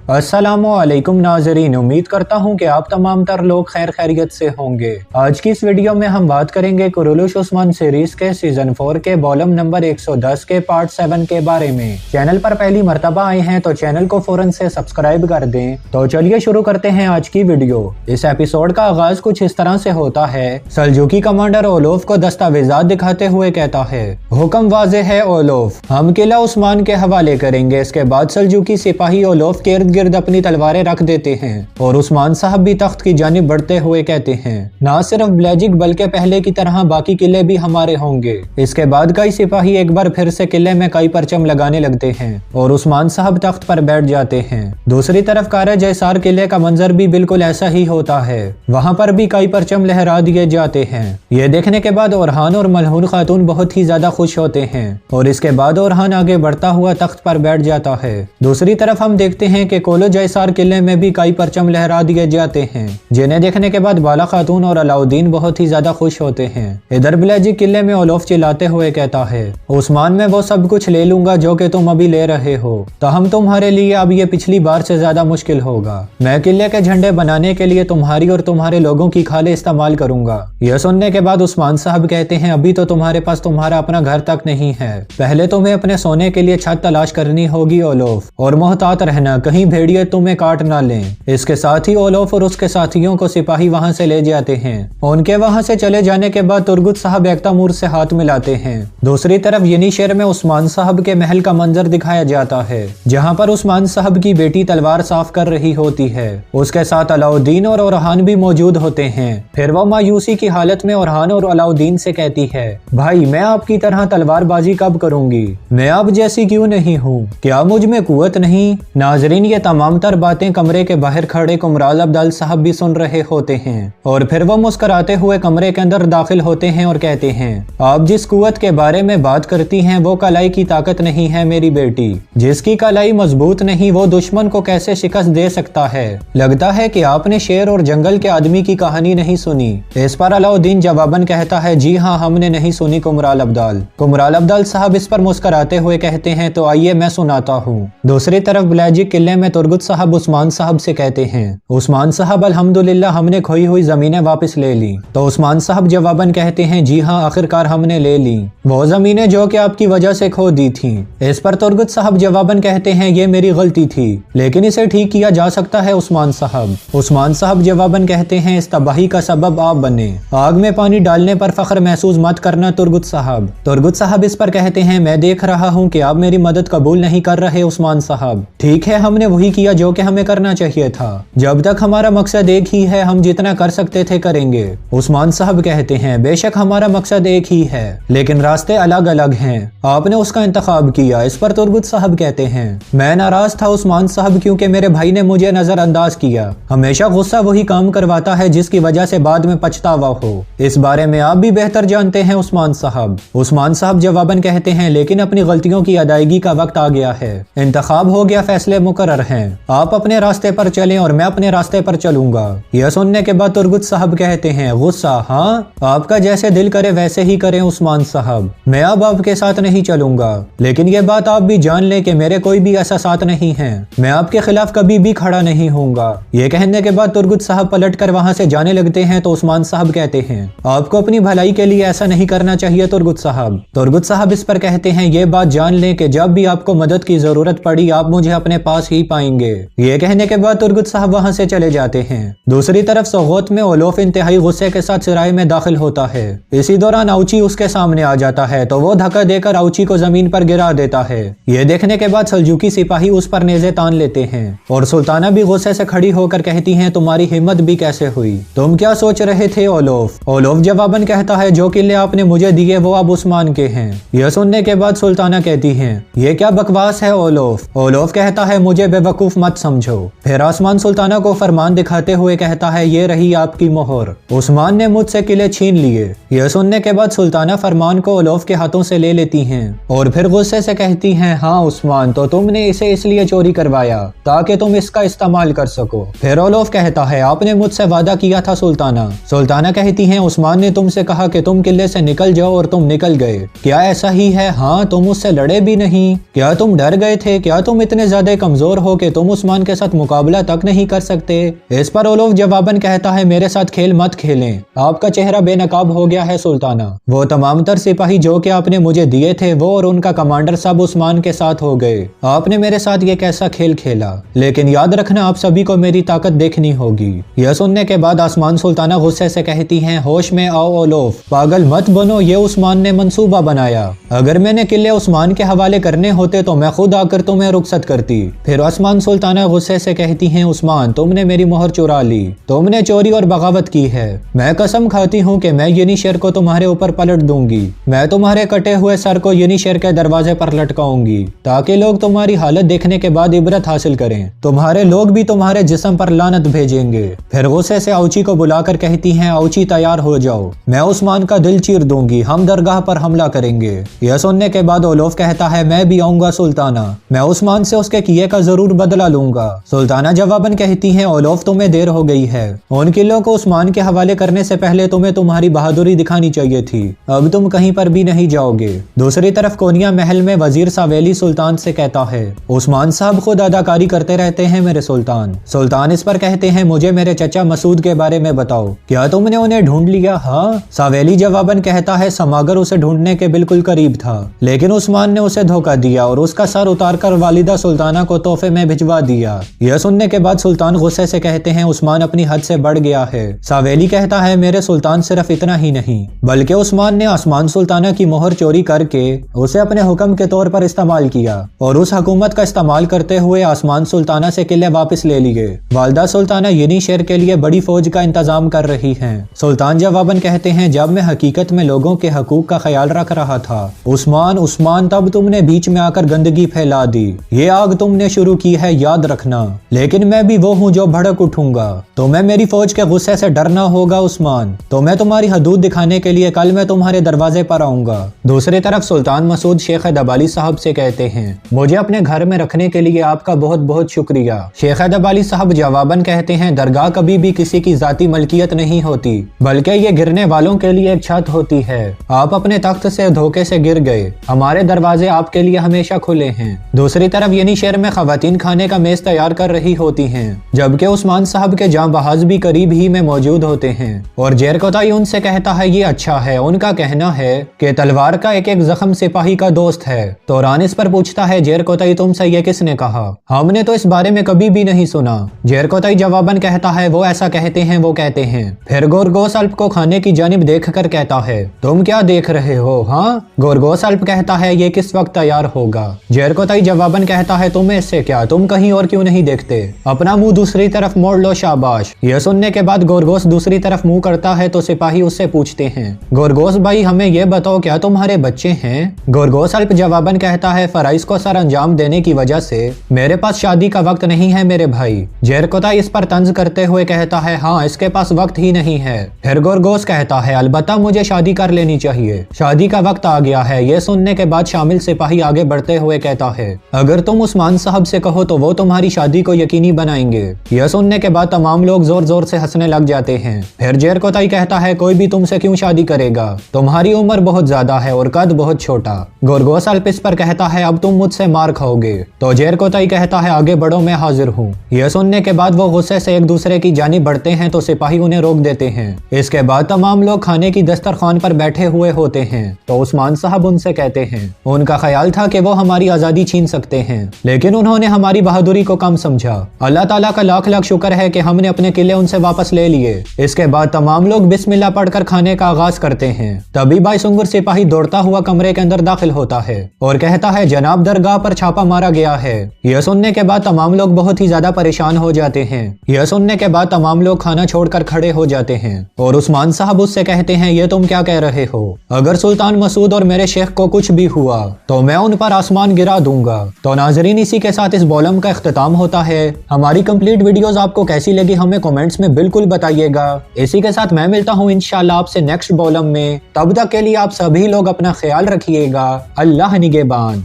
अस्सलामुअलैकुम नाज़रीन, उम्मीद करता हूँ कि आप तमाम तर लोग खैर खैरियत से होंगे। आज की इस वीडियो में हम बात करेंगे कुरुलुश उस्मान सीरीज के सीजन 4 के वॉल्यूम नंबर 110 के पार्ट 7 के बारे में। चैनल पर पहली मर्तबा आए हैं तो चैनल को फौरन से सब्सक्राइब कर दें। तो चलिए शुरू करते हैं आज की वीडियो। इस एपिसोड का आगाज कुछ इस तरह से होता है। सल्जूकी कमांडर ओलोफ को दस्तावेजात दिखाते हुए कहता है, हुक्म वाज़ेह है ओलोफ, हम किला उस्मान के हवाले करेंगे। इसके बाद सल्जूकी सिपाही ओलोफ के इर्द गिर्द अपनी तलवारें रख देते हैं और उस्मान साहब भी तख्त की जानिब बढ़ते हुए कहते हैं, ना सिर्फ ब्लेजिक बल्कि पहले की तरह बाकी किले भी हमारे होंगे। इसके बाद कई सिपाही एक बार फिर से किले में कई परचम लगाने लगते हैं और उस्मान साहब तख्त पर बैठ जाते हैं। दूसरी तरफ कारा जैसार किले का मंजर भी बिल्कुल ऐसा ही होता है। वहाँ पर भी कई परचम लहरा दिए जाते हैं। ये देखने के बाद ओरहान और मलहून खातून बहुत ही ज्यादा खुश होते हैं और इसके बाद ओरहान आगे बढ़ता हुआ तख्त पर बैठ जाता है। दूसरी तरफ हम देखते हैं कि कोलो जैसार किले में भी कई परचम लहरा दिए जाते हैं, जिन्हें देखने के बाद बाला खातून और अलाउद्दीन बहुत ही ज्यादा खुश होते हैं। इधर ब्लेजिक किले में ओलोफ चिल्लाते हुए कहता है, उस्मान मैं वो सब कुछ ले लूंगा जो कि तुम अभी ले रहे हो, तो हम तुम्हारे लिए अब ये पिछली बार से ज्यादा मुश्किल होगा। मैं किले के झंडे बनाने के लिए तुम्हारी और तुम्हारे लोगों की खाले इस्तेमाल करूंगा। यह सुनने के बाद उस्मान साहब कहते हैं, अभी तो तुम्हारे पास तुम्हारा अपना घर तक नहीं है, पहले तुम्हें अपने सोने के लिए छत तलाश करनी होगी ओलोफ, और मोहतात रहना कहीं भेड़िए तुम्हें काट ना लें। इसके साथ ही ओलोफ और उसके साथियों को सिपाही वहां से ले जाते हैं। उनके वहां से चले जाने के बाद तुर्गुत साहब एकतामूर से हाथ मिलाते हैं। दूसरी तरफ यनीशेर में उस्मान साहब के महल का मंजर दिखाया जाता है, जहां पर उस्मान साहब की बेटी तलवार साफ कर रही होती है। उसके साथ अलाउद्दीन और ओरहान भी मौजूद होते हैं। फिर वो मायूसी की हालत में ओरहान और अलाउद्दीन से कहती है, भाई मैं आपकी तरह तलवारबाजी कब करूंगी? मैं आप जैसी क्यों नहीं हूँ? क्या मुझ में कुव्वत नहीं? नाजरीन, ये तमाम तर बातें कमरे के बाहर खड़े कुमराल अब्दाल साहब भी सुन रहे होते हैं और फिर वो मुस्कुराते हुए कमरे के अंदर दाखिल होते हैं और कहते हैं, आप जिस कुव्वत के बारे में बात करती हैं वो कलाई की ताकत नहीं है मेरी बेटी। जिसकी कलाई मजबूत नहीं वो दुश्मन को कैसे शिकस्त दे सकता है? लगता है कि आपने शेर और जंगल के आदमी की कहानी नहीं सुनी। इस पर अलाउद्दीन जवाबन कहता है, जी हाँ हमने नहीं सुनी कुमराल अब्दाल। कुमराल अब्दाल साहब इस पर मुस्कुराते हुए कहते हैं, तो आइए मैं सुनाता हूँ। दूसरी तरफ ब्लेजिक किले में तुर्गुत साहब उस्मान साहब से कहते हैं, उस्मान साहब अल्हम्दुलिल्लाह हमने खोई हुई जमीनें वापस ले ली। तो उस्मान साहब जवाबन कहते हैं, जी हाँ आखिरकार हमने ले ली वो जमीनें जो कि आपकी वजह से खो दी थी। इस पर तुर्गुत साहब जवाबन कहते हैं, ये मेरी गलती थी लेकिन इसे ठीक किया जा सकता है उस्मान साहब। उस्मान साहब जवाबन कहते हैं, इस तबाही का सबब आप बने, आग में पानी डालने पर फख्र महसूस मत करना तुर्गुत साहब। तुर्गुत साहब इस पर कहते हैं, मैं देख रहा हूँ कि आप मेरी मदद कबूल नहीं कर रहे उस्मान साहब। ठीक है हमने वही किया जो कि हमें करना चाहिए था। जब तक हमारा मकसद एक ही है हम जितना कर सकते थे करेंगे। उस्मान साहब कहते हैं, बेशक हमारा मकसद एक ही है लेकिन रास्ते अलग अलग हैं, आपने उसका इंतखाब किया। इस पर तुर्गुत साहब कहते हैं, मैं नाराज था उस्मान साहब क्योंकि मेरे भाई ने मुझे नजरअंदाज किया। हमेशा गुस्सा वही काम करवाता है जिसकी वजह से बाद में पछतावा हो। इस बारे में आप भी बेहतर जानते हैं उस्मान साहब। उस्मान साहब जवाबन कहते हैं, लेकिन अपनी गलतियों की अदायगी का वक्त आ गया है, इंतखाब हो गया, फैसले मुकर्रर हैं, आप अपने रास्ते पर चलें और मैं अपने रास्ते पर चलूंगा। यह सुनने के बाद तुर्गुत साहब कहते हैं, गुस्सा? हाँ आपका जैसे दिल करे वैसे ही करें उस्मान साहब, मैं अब आपके साथ नहीं चलूंगा। लेकिन यह बात आप भी जान लें कि मेरे कोई भी ऐसा साथ नहीं है, मैं आपके खिलाफ कभी भी खड़ा नहीं होऊंगा। ये कहने के बाद तुर्गुत साहब पलट कर वहां से जाने लगते हैं तो उस्मान साहब कहते हैं, आपको अपनी भलाई के लिए ऐसा नहीं करना चाहिए तुर्गुत साहब। तुर्गुत साहब इस पर कहते हैं, ये बात जान लें कि जब भी आपको मदद की जरूरत पड़ी आप मुझे अपने पास ही पाएंगे। ये कहने के बाद तुर्गुत साहब वहां से चले जाते हैं। दूसरी तरफ सोगोत में ओलोफ इंतहाई गुस्से के साथ सराय में दाखिल होता है। इसी दौरान आउची उसके सामने आ जाता है तो वो धक्का देकर आउची को जमीन पर गिरा देता है। ये देखने के बाद सल्जूकी सिपाही उस पर नेज़े तान लेते हैं और सुल्ताना भी गुस्से से खड़ी होकर कहती हैं, तुम्हारी हिम्मत भी कैसे हुई? तुम क्या सोच रहे थे ओलोफ? ओलोफ जवाबन कहता है, जो किले आपने मुझे दिए वो अब उस्मान के हैं। यह सुनने के बाद सुल्ताना कहती हैं, ये क्या बकवास है ओलोफ? ओलोफ कहता है, मुझे बेवकूफ मत समझो। फिर आसमान सुल्ताना को फरमान दिखाते हुए कहता है, ये रही आपकी मोहर, उस्मान ने मुझसे किले छीन लिए। यह सुनने के बाद सुल्ताना फरमान को ओलोफ के हाथों से ले लेती हैं और फिर गुस्से से कहती हैं, हाँ उस्मान, तो तुमने इसे इसलिए चोरी करवाया ताकि तुम इसका इस्तेमाल कर सको। फिर ओलोफ कहता है, आपने मुझसे वादा किया था सुल्ताना। सुल्ताना कहती हैं, उस्मान ने तुमसे कहा कि तुम किले से निकल जाओ और तुम निकल गए, क्या ऐसा ही है? हाँ तुम उससे लड़े भी नहीं, क्या तुम डर गए थे? क्या तुम इतने ज्यादा कमजोर हो कि तुम उस्मान के साथ मुकाबला तक नहीं कर सकते। इस पर ओलोफ जवाबन कहता है मेरे साथ खेल मत खेलें, आपका चेहरा बेनकाब हो गया है सुल्ताना। वो तमाम तर सिपाही जो कि आपने मुझे दिए थे वो और उनका कमांडर सब उस्मान के साथ हो गए। आपने मेरे साथ ये कैसा खेल खेला, लेकिन याद रखना आप सभी को मेरी ताकत देखनी होगी। यह सुनने के बाद आसमान सुल्ताना गुस्से से कहती हैं होश में आओ ओलोफ, पागल मत बनो, ये उस्मान ने मंसूबा बनाया। अगर मैंने किले उस्मान के हवाले करने होते तो मैं खुद आकर तुम्हें रुखसत करती। फिर आसमान सुल्ताना गुस्से से कहती हैं उस्मान तुमने मेरी मोहर चुरा ली, तुमने चोरी और बगावत की है। मैं कसम खाती हूँ कि मैं यनीशेर को तुम्हारे ऊपर पलट दूंगी। मैं तुम्हारे कटे हुए सर को यनीशेर के दरवाजे पर लटकाऊंगी ताकि लोग तुम्हारी हालत देखने के बाद इबरत हासिल करें। तुम्हारे लोग भी तुम्हारे जिस्म पर लानत भेजेंगे। फिर गुस्से से औची को बुलाकर कहती हैं औची तैयार हो जाओ, मैं उस्मान का दिल चीर दूंगी, हम दरगाह पर हमला करेंगे। यह सुनने के बाद ओलोफ कहता है मैं भी आऊंगा सुल्ताना, मैं उस्मान से उसके किए का जरूर बदला लूंगा। सुल्ताना जवाबन कहती हैं ओलोफ तुम्हें देर हो गई है, उन किलों को उस्मान के हवाले करने से पहले तुम्हें तुम्हारी बहादुरी दिखानी चाहिए थी, अब तुम कहीं पर भी नहीं जाओगे। दूसरी तरफ कोनिया महल में वजीर सावेली सुल्तान से कहता है उस्मान साहब खुद अदाकारी करते रहते हैं मेरे सुल्तान। सुल्तान इस पर कहते हैं मुझे मेरे चचा मसूद के बारे में बताओ, क्या तुमने उन्हें ढूंढ लिया? हाँ। सावेली जवाबन कहता है समागर उसे ढूंढने के बिल्कुल करीब था, लेकिन उस्मान ने उसे धोखा दिया और उसका सर उतारकर वालिदा सुल्ताना को तोहफे में भिजवा दिया। यह सुनने के बाद सुल्तान गुस्से से कहते हैं उस्मान अपनी हद से बढ़ गया है। सावेली कहता है मेरे सुल्तान सिर्फ इतना ही नहीं बल्कि उस्मान ने आसमान सुल्ताना की मोहर चोरी करके उसे अपने हुक्म के तौर पर इस्तेमाल किया और उस हुकूमत का इस्तेमाल करते हुए आसमान सुल्ताना से किले वापस ले लिए। वालिदा सुल्ताना यनीशेर के लिए बड़ी फौज का इंतजाम कर रही हैं। सुल्तान जवाबन कहते हैं जब मैं हकीकत में लोगों के हकूक का ख्याल रख रहा था उस्मान तब तुमने बीच में आकर गंदगी फैला दी। ये आग तुमने शुरू की है याद रखना, लेकिन मैं भी वो हूँ जो भड़क उठूंगा। तुम्हें मेरी फौज के गुस्से से डरना होगा उस्मान, तो मैं तुम्हारी हदूद दिखाने के लिए कल मैं तुम्हारे दरवाजे पर आऊंगा। दूसरी तरफ सुल्तान मसूद शेख दबाली साहब से कहते हैं मुझे अपने घर में रखने के लिए आपका बहुत बहुत शुक्रिया। शेख दबाली साहब जवाबन कहते हैं दरगाह कभी भी किसी की जाती मलकियत नहीं होती, बल्कि ये गिरने वालों के लिए एक छत होती है। आप अपने तख्त से धोखे से गिर गए, हमारे दरवाजे आपके लिए हमेशा खुले हैं। दूसरी तरफ यनीशेर में खवातीन खाने का मेज तैयार कर रही होती हैं, जबकि उस्मान साहब के जां बहाज भी करीब ही में मौजूद होते हैं। और जेरकोताई उनसे कहता है ये अच्छा है। उनका कहना है कि तलवार का एक एक जख्म सिपाही का दोस्त है। तो रानिस पर पूछता है जेरकोताई तुमसे ये किसने कहा? हमने तो इस बारे में कभी भी नहीं सुना। जेरकोताई जवाबन कहता है वो ऐसा कहते हैं, वो कहते हैं। फिर गोरगोस अल्प को खाने की जानिब देख कर कहता है तुम क्या देख रहे हो? हाँ। गोरगोस अल्प कहता है ये किस वक्त तैयार होगा? जेरकोताई जवाबन कहता है तुम्हें इससे क्या, तुम कहीं और क्यों नहीं देखते? अपना मुंह दूसरी तरफ मोड़ लो शाबाश। यह सुनने के बाद गोरगोस दूसरी तरफ मुंह करता है तो सिपाही उससे पूछते हैं गोरगोस भाई हमें यह बताओ क्या तुम्हारे बच्चे हैं? गोरगोस अल्प जवाबन कहता है फराइज को सर अंजाम देने की वजह से मेरे पास शादी का वक्त नहीं है मेरे भाई। जेरकोताई इस पर तंज करते हुए कहता है हाँ इसके पास वक्त ही नहीं है। फिर गोरगोस कहता है अलबत्ता मुझे शादी कर लेनी चाहिए, शादी का वक्त आ गया है। यह सुनने के बाद शामिल सिपाही आगे बढ़ते हुए कहता है अगर तुम उस्मान साहब से कहो तो वो तुम्हारी शादी को यकीनी बनाएंगे। यह सुनने के बाद तमाम लोग जोर जोर से हंसने लग जाते हैं। फिर जेरकोताई कहता है कोई भी तुमसे क्यों शादी करेगा, तुम्हारी उम्र बहुत ज्यादा है और कद बहुत छोटा। गोरगोस अल्प इस पर कहता है अब तुम मुझसे मार खाओगे। तो जेरकोताई कहता है आगे बढ़ो मैं हाजिर हूँ। यह सुनने के बाद वो गुस्से से एक दूसरे की जानिब बढ़ते हैं तो सिपाही उन्हें रोक देते हैं। इसके बाद तमाम लोग खाने की दस्तरखान पर बैठे हुए होते हैं तो उस्मान साहब उनसे कहते हैं उनका ख्याल था कि वो हमारी आजादी छीन सकते हैं, लेकिन उन्होंने हमारी बहादुरी को कम समझा। अल्लाह ताला का लाख लाख शुक्र है कि हमने अपने किले उनसे वापस ले लिए। इसके बाद तमाम लोग बिस्मिल्लाह पढ़कर खाने का आगाज करते हैं। तभी बाईसुंगर सिपाही दौड़ता हुआ कमरे के अंदर दाखिल होता है और कहता है जनाब दरगाह पर छापा मारा गया है। यह सुनने के बाद तमाम लोग बहुत ही ज्यादा परेशान हो जाते हैं। यह सुनने के बाद तमाम लोग खाना छोड़कर खड़े हो जाते हैं और उस्मान साहब उससे कहते हैं ये तुम क्या कह रहे हो? अगर सुल्तान मसूद और मेरे शेख को कुछ भी हुआ तो मैं उन पर आसमान गिरा दूंगा। तो नाजरीन इसी के साथ इस बॉलम का इख्तिताम होता है। हमारी कंप्लीट वीडियोस आपको कैसी लगी हमें कमेंट्स में बिल्कुल बताइएगा। इसी के साथ मैं मिलता हूँ इंशाल्लाह आपसे नेक्स्ट बॉलम में। तब तक के लिए आप सभी लोग अपना ख्याल रखिएगा। अल्लाह निगहबान।